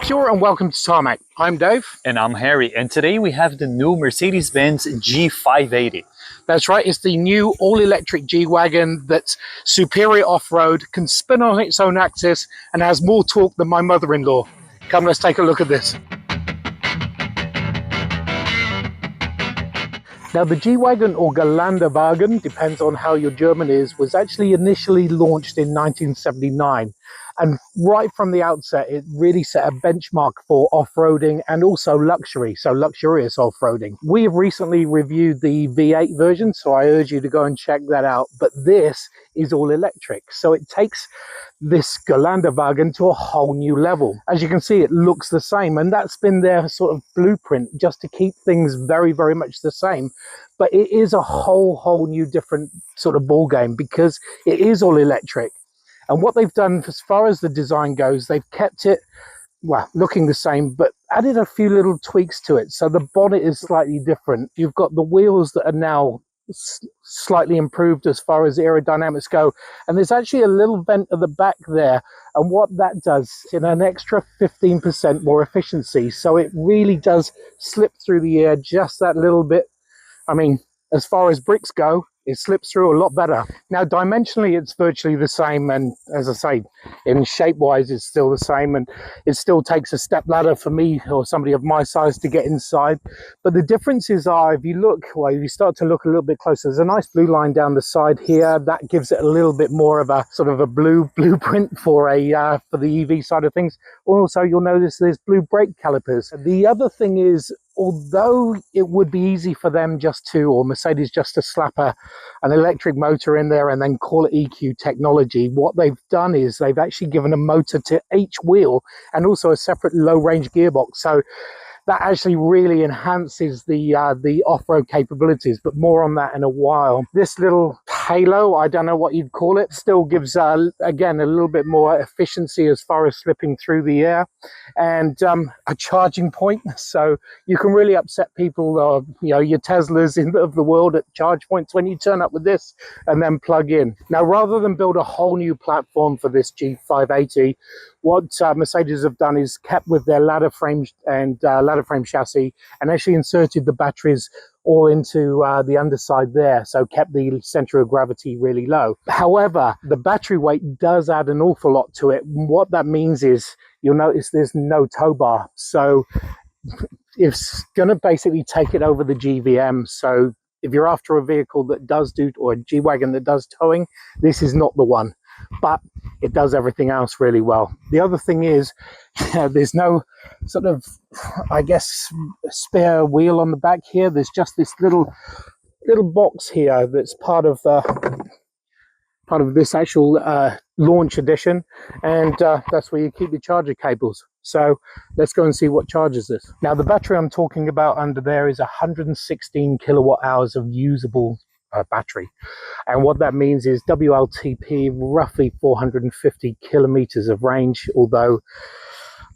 Kia ora and welcome to Tarmac. I'm Dave. And I'm Harry, and today we have the new Mercedes-Benz G580. That's right, it's the new all-electric G-Wagon that's superior off-road, can spin on its own axis, and has more torque than my mother-in-law. Come, let's take a look at this. Now, the G-Wagon or Geländewagen, depends on how your German is, was actually initially launched in 1979. And right from the outset, it really set a benchmark for off-roading and also luxury, so luxurious off-roading. We have recently reviewed the V8 version, so I urge you to go and check that out. But this is all electric, so it takes this Geländewagen to a whole new level. As you can see, it looks the same, and that's been their sort of blueprint, just to keep things very, very much the same. But it is a whole new different sort of ball game because it is all electric. And what they've done as far as the design goes, they've kept it, well, looking the same, but added a few little tweaks to it. So the bonnet is slightly different. You've got the wheels that are now slightly improved as far as aerodynamics go. And there's actually a little vent at the back there. And what that does, in an extra 15% more efficiency. So it really does slip through the air just that little bit. I mean, as far as bricks go, it slips through a lot better. Now, dimensionally, it's virtually the same. And as I say, in shape-wise, it's still the same. And it still takes a step ladder for me or somebody of my size to get inside. But the differences are, if you look, well, if you start to look a little bit closer, there's a nice blue line down the side here. That gives it a little bit more of a sort of a blue blueprint for the EV side of things. Also, you'll notice there's blue brake calipers. The other thing is, although it would be easy for them just to, or Mercedes just to slap an electric motor in there and then call it EQ technology, what they've done is they've actually given a motor to each wheel and also a separate low range gearbox. So that actually really enhances the off-road capabilities, but more on that in a while. This little halo, I don't know what you'd call it, still gives, again, a little bit more efficiency as far as slipping through the air, and a charging point. So you can really upset people, your Teslas of the world at charge points when you turn up with this and then plug in. Now, rather than build a whole new platform for this G580, what Mercedes have done is kept with their ladder frame and ladder frame chassis, and actually inserted the batteries all into the underside there, so kept the center of gravity really low. However, the battery weight does add an awful lot to it. What that means is you'll notice there's no tow bar, so it's going to basically take it over the GVM. So if you're after a vehicle that does do, or a G-Wagon that does towing, this is not the one. But it does everything else really well. The other thing is, there's no sort of, I guess, spare wheel on the back here. There's just this little box here that's part of this actual launch edition, and that's where you keep your charger cables. So let's go and see what charges this. Now, the battery I'm talking about under there is 116 kilowatt hours of usable battery, and what that means is WLTP, roughly 450 kilometers of range, although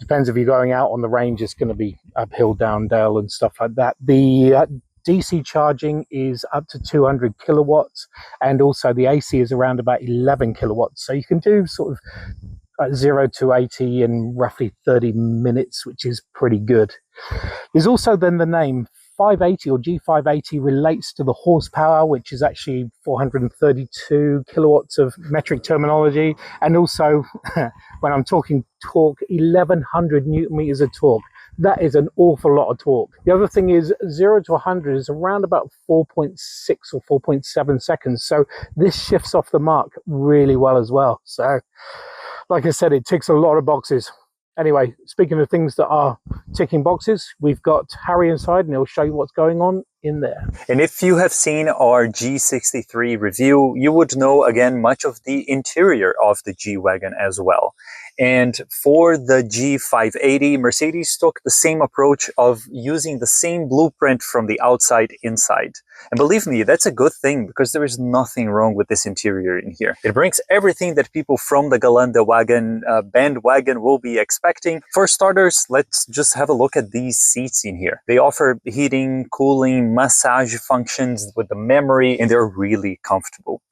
depends if you're going out on the range, it's going to be uphill, down dale and stuff like that. The DC charging is up to 200 kilowatts, and also the AC is around about 11 kilowatts, so you can do sort of 0 to 80 in roughly 30 minutes, which is pretty good. There's also then the name 580 or G580 relates to the horsepower, which is actually 432 kilowatts of metric terminology. And also, when I'm talking torque, 1100 newton meters of torque. That is an awful lot of torque. The other thing is 0 to 100 is around about 4.6 or 4.7 seconds. So this shifts off the mark really well as well. So, like I said, it ticks a lot of boxes. Anyway, speaking of things that are ticking boxes, we've got Harry inside, and he'll show you what's going on in there. And if you have seen our G63 review, you would know, again, much of the interior of the G-Wagon as well. And for the G580, Mercedes took the same approach of using the same blueprint from the outside inside. And believe me, that's a good thing, because there is nothing wrong with this interior in here. It brings everything that people from the Geländewagen bandwagon will be expecting. For starters, let's just have a look at these seats in here. They offer heating, cooling, massage functions with the memory, and they're really comfortable.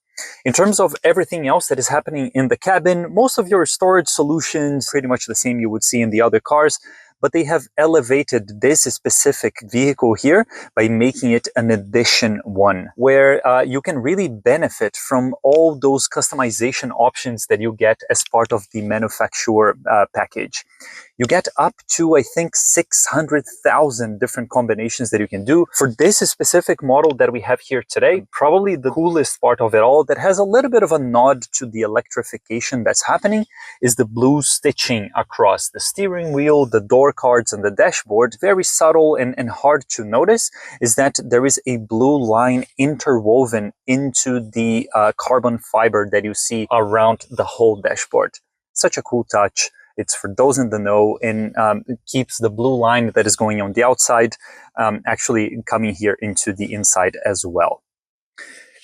In terms of everything else that is happening in the cabin, most of your storage solutions pretty much the same you would see in the other cars, but they have elevated this specific vehicle here by making it an edition one, where you can really benefit from all those customization options that you get as part of the manufacturer package. You get up to, I think, 600,000 different combinations that you can do. For this specific model that we have here today, probably the coolest part of it all that has a little bit of a nod to the electrification that's happening is the blue stitching across the steering wheel, the door cards, and the dashboard. Very subtle and hard to notice is that there is a blue line interwoven into the carbon fiber that you see around the whole dashboard. Such a cool touch. It's for those in the know, and it keeps the blue line that is going on the outside actually coming here into the inside as well.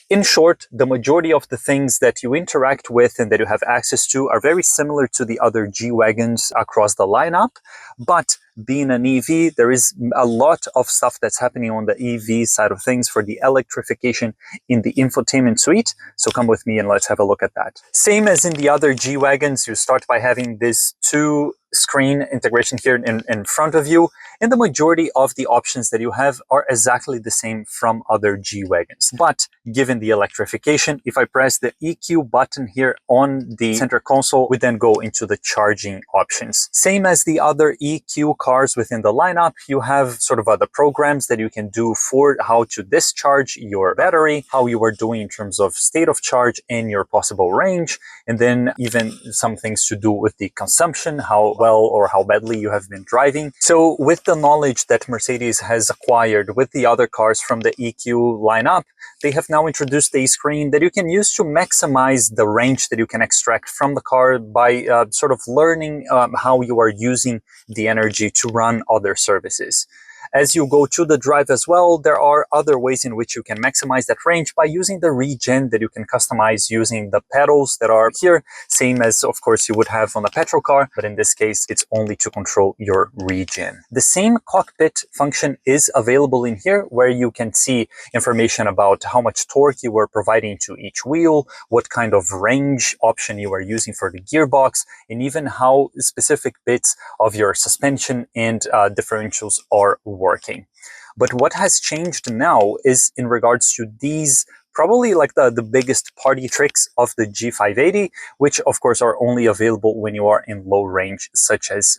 In short, the majority of the things that you interact with and that you have access to are very similar to the other G-Wagons across the lineup, but being an EV, there is a lot of stuff that's happening on the EV side of things for the electrification in the infotainment suite. So come with me and let's have a look at that. Same as in the other G-Wagons, you start by having this two-screen integration here in front of you, and the majority of the options that you have are exactly the same from other G-Wagons. But given the electrification, if I press the EQ button here on the center console, we then go into the charging options. Same as the other EQ cars within the lineup, you have sort of other programs that you can do for how to discharge your battery, how you are doing in terms of state of charge and your possible range, and then even some things to do with the consumption, how well or how badly you have been driving. So with the knowledge that Mercedes has acquired with the other cars from the EQ lineup, they have now introduced a screen that you can use to maximize the range that you can extract from the car by sort of learning how you are using the energy to run other services. As you go to the drive as well, there are other ways in which you can maximize that range by using the regen that you can customize using the pedals that are here, same as of course you would have on a petrol car, but in this case it's only to control your regen. The same cockpit function is available in here, where you can see information about how much torque you are providing to each wheel, what kind of range option you are using for the gearbox, and even how specific bits of your suspension and differentials are working. But what has changed now is in regards to these, probably like the biggest party tricks of the G580, which of course are only available when you are in low range, such as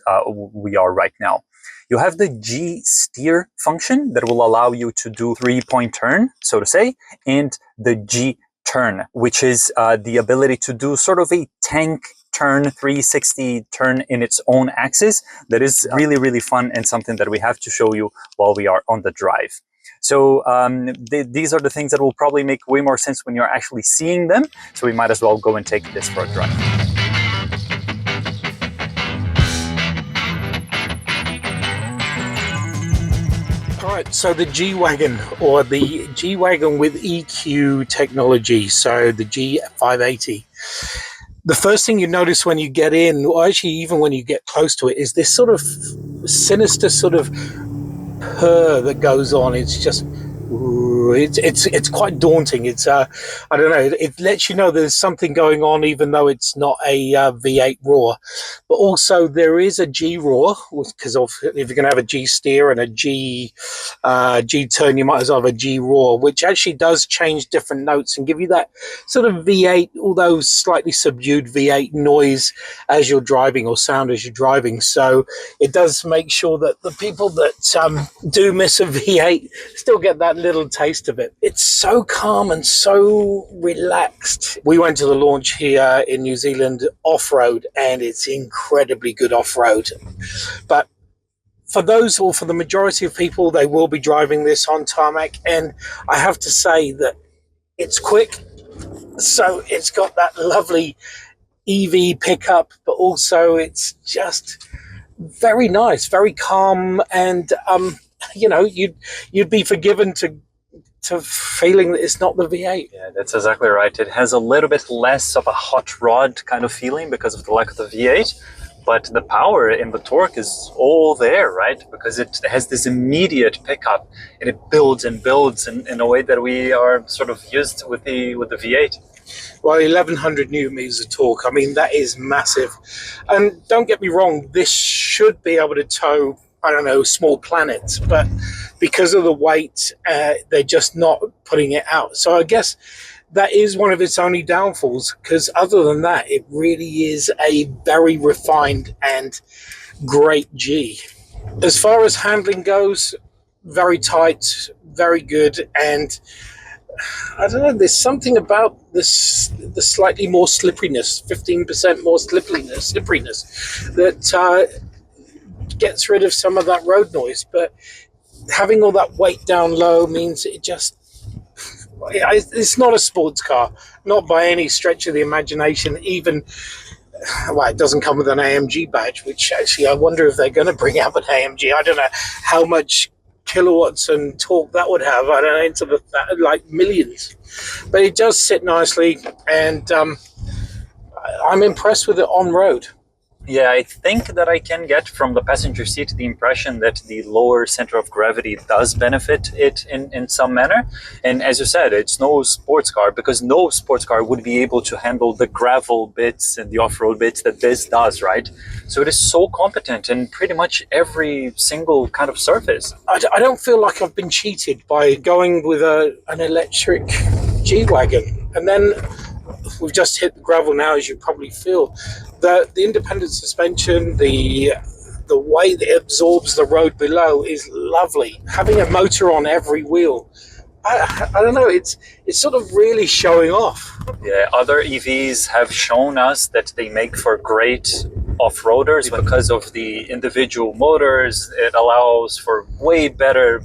we are right now. You have the G-steer function that will allow you to do three-point turn, so to say, and the G-turn, which is the ability to do sort of a tank turn, 360 turn in its own axis. That is really, really fun and something that we have to show you while we are on the drive. So these are the things that will probably make way more sense when you're actually seeing them. So we might as well go and take this for a drive. Alright, so the G-Wagon, or the G-Wagon with EQ technology, so the G580. The first thing you notice when you get in, or actually even when you get close to it, is this sort of sinister sort of purr that goes on. It's just, it's quite daunting. It's I don't know, it lets you know there's something going on even though it's not a V8 roar. But also there is a G roar, because if you're going to have a G steer and a G turn, you might as well have a G roar, which actually does change different notes and give you that sort of V8, although slightly subdued V8 noise as you're driving, or sound as you're driving. So it does make sure that the people that do miss a V8 still get that little taste of it. It's so calm and so relaxed. We went to the launch here in New Zealand off-road, and it's incredibly good off-road. But for those, or for the majority of people, they will be driving this on tarmac, and I have to say that it's quick. So it's got that lovely EV pickup, but also it's just very nice, very calm, and you know, you'd be forgiven to feeling that it's not the V8. Yeah, that's exactly right. It has a little bit less of a hot rod kind of feeling because of the lack of the V8, but the power and the torque is all there, right? Because it has this immediate pickup, and it builds and builds in a way that we are sort of used with the V8. Well, 1100 newton meters of torque. I mean, that is massive. And don't get me wrong, this should be able to tow, I don't know, small planets, but because of the weight, they're just not putting it out. So I guess that is one of its only downfalls, because other than that, it really is a very refined and great G. As far as handling goes, very tight, very good, and I don't know, there's something about this, the slightly more slipperiness, 15% more slipperiness that gets rid of some of that road noise. But having all that weight down low means it just, it's not a sports car, not by any stretch of the imagination. Even, well, it doesn't come with an AMG badge, which actually I wonder if they're going to bring out an AMG. I don't know how much kilowatts and torque that would have. I don't know, into the, like millions. But it does sit nicely, and I'm impressed with it on road. Yeah, I think that I can get from the passenger seat the impression that the lower center of gravity does benefit it in some manner. And as you said, it's no sports car, because no sports car would be able to handle the gravel bits and the off-road bits that this does, right? So it is so competent in pretty much every single kind of surface. I don't feel like I've been cheated by going with an electric G-Wagon. And then we've just hit the gravel now, as you probably feel. The independent suspension, the way that it absorbs the road below is lovely. Having a motor on every wheel, I don't know, it's sort of really showing off. Yeah, other EVs have shown us that they make for great off-roaders because of the individual motors. It allows for way better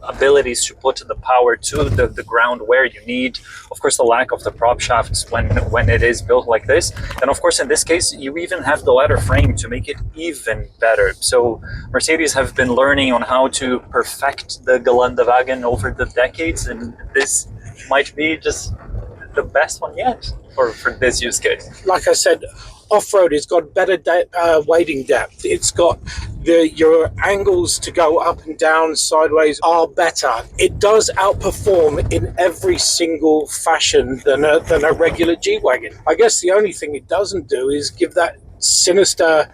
abilities to put the power to the ground where you need. Of course, the lack of the prop shafts when it is built like this. And of course, in this case, you even have the ladder frame to make it even better. So Mercedes have been learning on how to perfect the Geländewagen over the decades, and this might be just the best one yet for this use case. Like I said, off-road, it's got better wading depth. It's got your angles to go up and down, sideways are better. It does outperform in every single fashion than a regular G-Wagon. I guess the only thing it doesn't do is give that sinister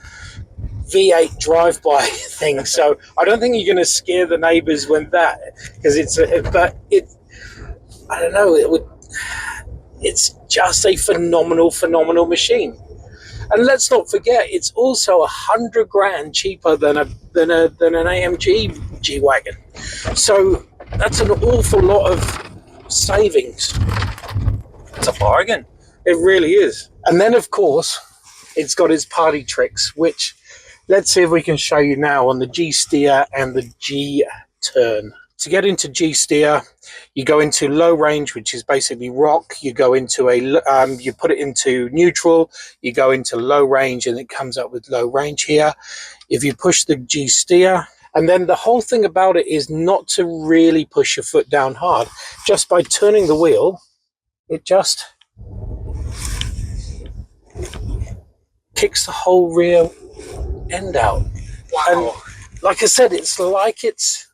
V8 drive-by thing. So I don't think you're going to scare the neighbors when that, because I don't know, it's just a phenomenal machine. And let's not forget, it's also 100 grand cheaper than an AMG G-Wagon. So that's an awful lot of savings. It's a bargain. It really is. And then, of course, it's got its party tricks, which let's see if we can show you now on the G-Steer and the G-Turn. To get into G-Steer, you go into low range, which is basically rock. You go into you put it into neutral, you go into low range, and it comes up with low range here. If you push the G-Steer, and then the whole thing about it is not to really push your foot down hard. Just by turning the wheel, it just kicks the whole rear end out. Wow. And like I said, it's like it's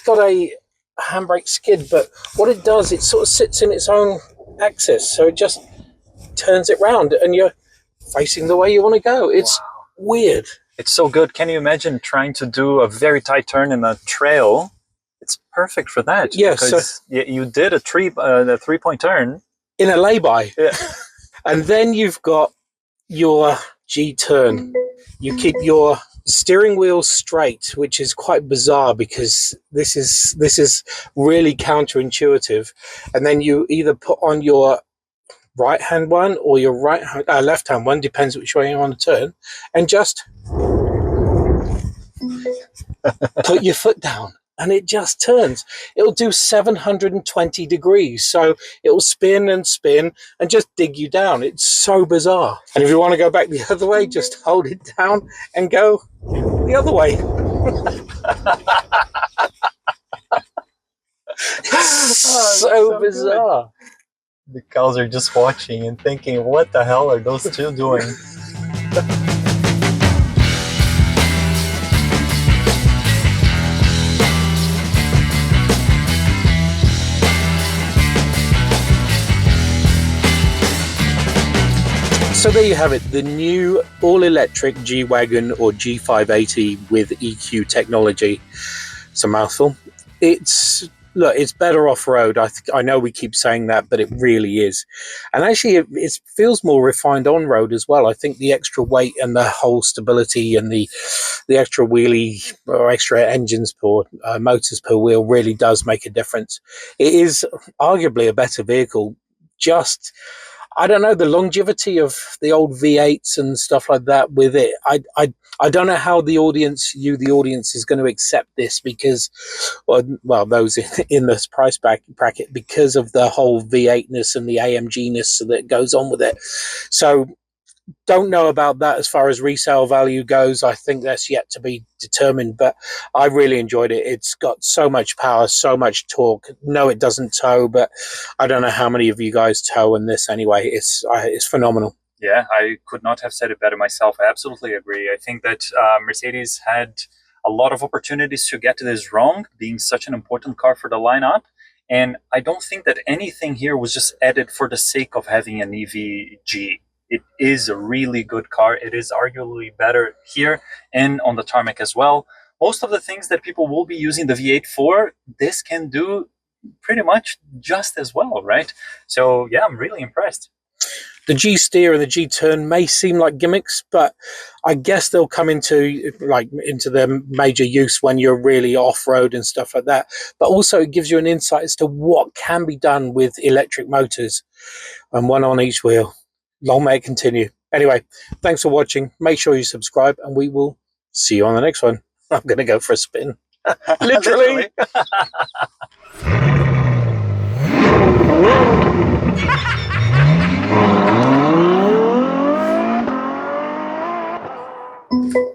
got a handbrake skid, but what it does, it sort of sits in its own axis, so it just turns it round and you're facing the way you want to go. It's weird. It's so good. Can you imagine trying to do a very tight turn in a trail? It's perfect for that. Yeah, because you did a three-point turn in a lay-by. Yeah. And then you've got your G-turn. You keep your steering wheel straight, which is quite bizarre because this is really counterintuitive. And then you either put on your right hand one or your left hand one, depends which way you want to turn, and just put your foot down and it just turns. It'll do 720 degrees, so it'll spin and spin and just dig you down. It's so bizarre. And if you want to go back the other way, just hold it down and go the other way. So bizarre. The cows are just watching and thinking, what the hell are those two doing? So there you have it, the new all-electric G-Wagon or G580 with EQ technology. It's a mouthful. It's better off-road. I know we keep saying that, but it really is. And actually, it feels more refined on-road as well. I think the extra weight and the whole stability and the extra wheelie or extra engines per motors per wheel really does make a difference. It is arguably a better vehicle. Just, I don't know, the longevity of the old V8s and stuff like that with it. I don't know how the audience is going to accept this because, well, those in this price bracket, because of the whole V8-ness and the AMG-ness that goes on with it. So don't know about that as far as resale value goes. I think that's yet to be determined, but I really enjoyed it. It's got so much power, so much torque. No, it doesn't tow, but I don't know how many of you guys tow in this anyway. It's phenomenal. Yeah, I could not have said it better myself. I absolutely agree. I think that Mercedes had a lot of opportunities to get this wrong, being such an important car for the lineup. And I don't think that anything here was just added for the sake of having an EVG. It is a really good car. It is arguably better here and on the tarmac as well. Most of the things that people will be using the V8 for, this can do pretty much just as well, right? So yeah, I'm really impressed. The G-steer and the G-turn may seem like gimmicks, but I guess they'll come into their major use when you're really off-road and stuff like that. But also it gives you an insight as to what can be done with electric motors and one on each wheel. Long may it continue. Anyway, thanks for watching. Make sure you subscribe and we will see you on the next one. I'm going to go for a spin. Literally.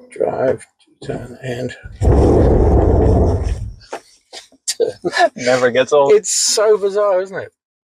Drive, turn, and never gets old. It's so bizarre, isn't it?